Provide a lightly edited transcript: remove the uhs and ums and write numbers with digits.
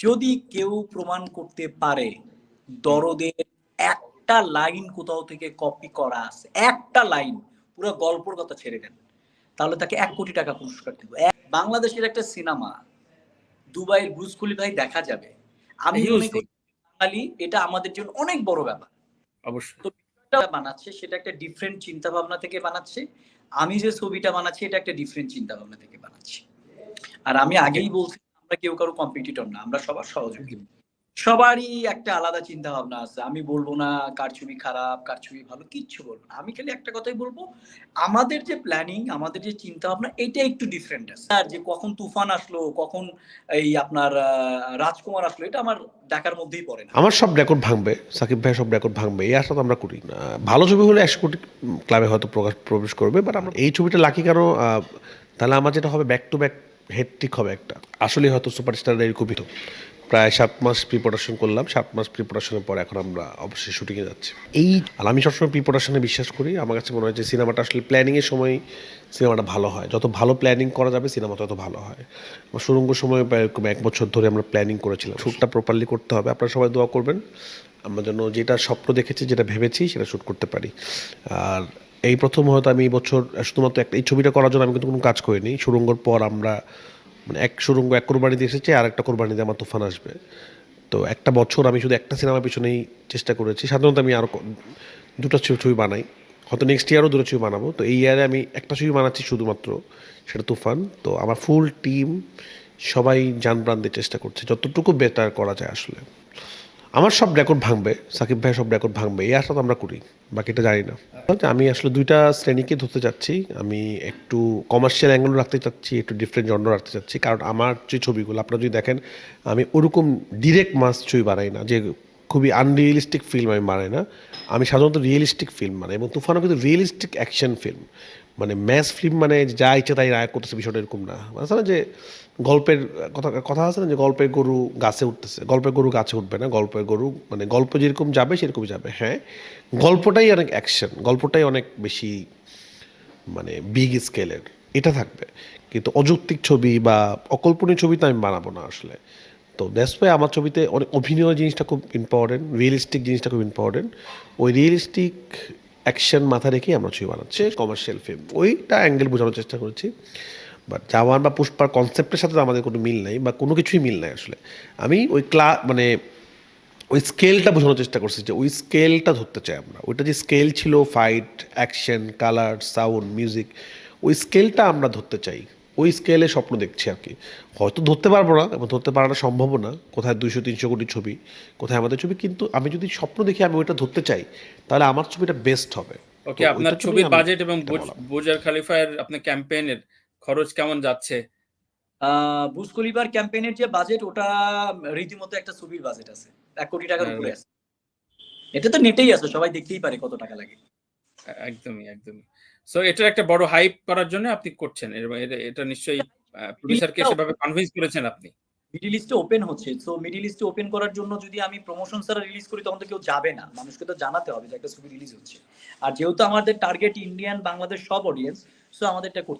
যদি কেউ প্রমাণ করতে পারে দরদের একটা লাইন কোথাও থেকে কপি করা আছে, একটা লাইন, পুরো গল্পের কথা ছেড়ে দেন, তাহলে তাকে ১ কোটি টাকা পুরস্কার দেব। বাংলাদেশের একটা সিনেমা দুবাইয়ের বুর্জ খলিফায় দেখা যাবে। আমি মনে করি বাঙালি, এটা আমাদের জন্য অনেক বড় ব্যাপার। অবশ্যই। তো বিষয়টা বানাচ্ছে সেটা একটা ডিফারেন্ট চিন্তা ভাবনা থেকে বানাচ্ছে। আমি যে ছবিটা বানাচ্ছি এটা একটা ডিফারেন্ট চিন্তা ভাবনা থেকে বানাচ্ছি। আর আমি আগেই বলছি আমরা কেউ কারো কম্পিটিটর না, আমরা সবার সহযোগী। সবারই একটা আলাদা চিন্তা ভাবনা আছে। আমি বলব না কার ছবি খারাপ, কার ছবি ভালো, কিচ্ছু বলব না। আমি খালি একটা কথাই বলব, আমাদের যে প্ল্যানিং, আমাদের যে চিন্তা ভাবনা এটা একটু ডিফারেন্ট আছে। আর যে কখন তুফান আসলো, কখন এই আপনার রাজকুমার আসলো, এটা আমার দেখার মধ্যেই পড়ে না। আমার সব রেকর্ড ভাঙবে, সাকিব ভাই সব রেকর্ড ভাঙবে, এই আশা তো আমরা করি না। ভালো ছবি হলে 100 কোটি ক্লাবে হয়তো প্রবেশ করবে, বাট আমরা এই ছবিটা লাকি কেন, তাহলে আমার যেটা হবে ব্যাক টু ব্যাক হেডট্রিক হবে একটা। আসলে হয়তো সুপারস্টার এরকমই তো। প্রায় 7 মাস প্রিপারেশন করলাম, 7 মাস প্রিপারেশনের পর এখন আমরা অবশ্যই শুটিংয়ে যাচ্ছি। এই আর আমি সবসময় প্রিপারেশনে বিশ্বাস করি। আমার কাছে মনে হয় যে সিনেমাটা আসলে প্ল্যানিংয়ের সময় সিনেমাটা ভালো হয়। যত ভালো প্ল্যানিং করা যাবে সিনেমা তত ভালো হয়। সুড়ঙ্গ সময় প্রায় এরকম 1 বছর ধরে আমরা প্ল্যানিং করেছিলাম। শ্যুটটা প্রপারলি করতে হবে। আপনারা সবাই দোয়া করবেন আমরা যেন যেটা স্বপ্ন দেখেছি, যেটা ভেবেছি সেটা শ্যুট করতে পারি। আর এই প্রথম হয়তো আমি এই বছর শুধুমাত্র এই ছবিটা করার জন্য আমি কিন্তু কোনো কাজ করিনি। সুড়ঙ্গর পর আমরা মানে এক সুড়ঙ্গ এক কোরবানিতে এসেছে, আর একটা কোরবানিতে আমার তুফান আসবে। তো একটা বছর আমি শুধু একটা সিনেমার পিছনেই চেষ্টা করেছি। সাধারণত আমি আরও 2টা ছবি বানাই, হয়তো নেক্সট ইয়ারও 2টা ছবি বানাবো। তো এই ইয়ারে আমি একটা ছবি বানাচ্ছি শুধুমাত্র, সেটা তুফান। তো আমার ফুল টিম সবাই জান প্রাণ দিয়ে চেষ্টা করছে যতটুকু বেটার করা যায়। আসলে আমার সব রেকর্ড ভাঙবে, সাকিব ভাই সব রেকর্ড ভাঙবে, এই আশা তো আমরা করি, বাকিটা জানি না। আমি আসলে 2টা শ্রেণীকে ধরতে চাচ্ছি। আমি একটু কমার্শিয়াল অ্যাঙ্গেল রাখতে চাচ্ছি, একটু ডিফারেন্ট জনরা রাখতে চাচ্ছি। কারণ আমার যে ছবিগুলো আপনারা যদি দেখেন, আমি ওরকম ডিরেক্ট মাস ছবি বানাই না, যে খুবই আনরিয়েলিস্টিক ফিল্ম আমি বানাই না। আমি সাধারণত রিয়েলিস্টিক ফিল্ম বানাই, এবং তুফানও কিন্তু রিয়েলিস্টিক অ্যাকশন ফিল্ম। মানে ম্যাস ফিল্ম মানে যা ইচ্ছে তাই রায় করতেছে, বিষয়টা এরকম না। আছে না যে গল্পের কথা আছে না যে গল্পের গরু গাছে উঠতেছে, গল্পের গরু গাছে উঠবে না, গল্পের গরু মানে গল্প যেরকম যাবে সেরকমই যাবে। হ্যাঁ, গল্পটাই অনেক অ্যাকশন, গল্পটাই অনেক বেশি মানে বিগ স্কেলের, এটা থাকবে। কিন্তু অযৌক্তিক ছবি বা অকল্পনীয় ছবি তো আমি বানাবো না আসলে। তো দ্যাটস ওয়াই আমার ছবিতে অনেক অভিনয় জিনিসটা খুব ইম্পর্টেন্ট, রিয়েলিস্টিক জিনিসটা খুব ইম্পর্টেন্ট। ওই রিয়েলিস্টিক অ্যাকশন মাথা রেখেই আমরা ছবি বানাচ্ছি। কমার্শিয়াল ফিল্ম ওইটা অ্যাঙ্গেল বোঝানোর চেষ্টা করছি। বাট জাওয়ান বা পুষ্পার কনসেপ্টের সাথে আমাদের কোনো মিল নাই, বা কোনো কিছুই মিল নাই আসলে। আমি ওই মানে ওই স্কেলটা বোঝানোর চেষ্টা করছি, যে ওই স্কেলটা ধরতে চাই আমরা। ওইটা যে স্কেল ছিল, fight, action, colour, sound, music, ওই স্কেলটা আমরা ধরতে চাই। ওই স্কেলে স্বপ্ন দেখছি আর কি। হয়তো ধরতে পারবো না, এবং ধরতে পারাটা সম্ভবও না। কোথায় 200-300 কোটি ছবি, কোথায় আমাদের ছবি। কিন্তু আমি যদি স্বপ্ন দেখি, আমি ওইটা ধরতে চাই, তাহলে আমার ছবিটা বেস্ট হবে। ওকে, আপনার ছবির বাজেট এবং বুর্জ খলিফার আপনার ক্যাম্পেইনের খরচ কেমন যাচ্ছে? বুর্জ খলিফার ক্যাম্পেইনের যে বাজেট, ওটা রীতিমতো একটা ছবির বাজেট আছে, 1 কোটি টাকার উপরে আছে। এটা তো নেটেই আছে, সবাই দেখতেই পারে কত টাকা লাগে। একদমই। সো এটার একটা বড় হাইপ করার জন্য আপনি করছেন, এটা নিশ্চয়ই প্রোডিউসারকে সেভাবে কনভিন্স করেছেন আপনি। মিডল ইস্টে ওপেন হচ্ছে, সো মিডল ইস্টে ওপেন করার জন্য যদি আমি প্রমোশন ছাড়া রিলিজ করি, তখন তো কেউ যাবে না। মানুষকে তো জানাতে হবে যে একটা ছবি রিলিজ হচ্ছে। আর যেহেতু আমাদের টার্গেট ইন্ডিয়ান, বাংলাদেশ সব অডিয়েন্স, সো আমাদের এটা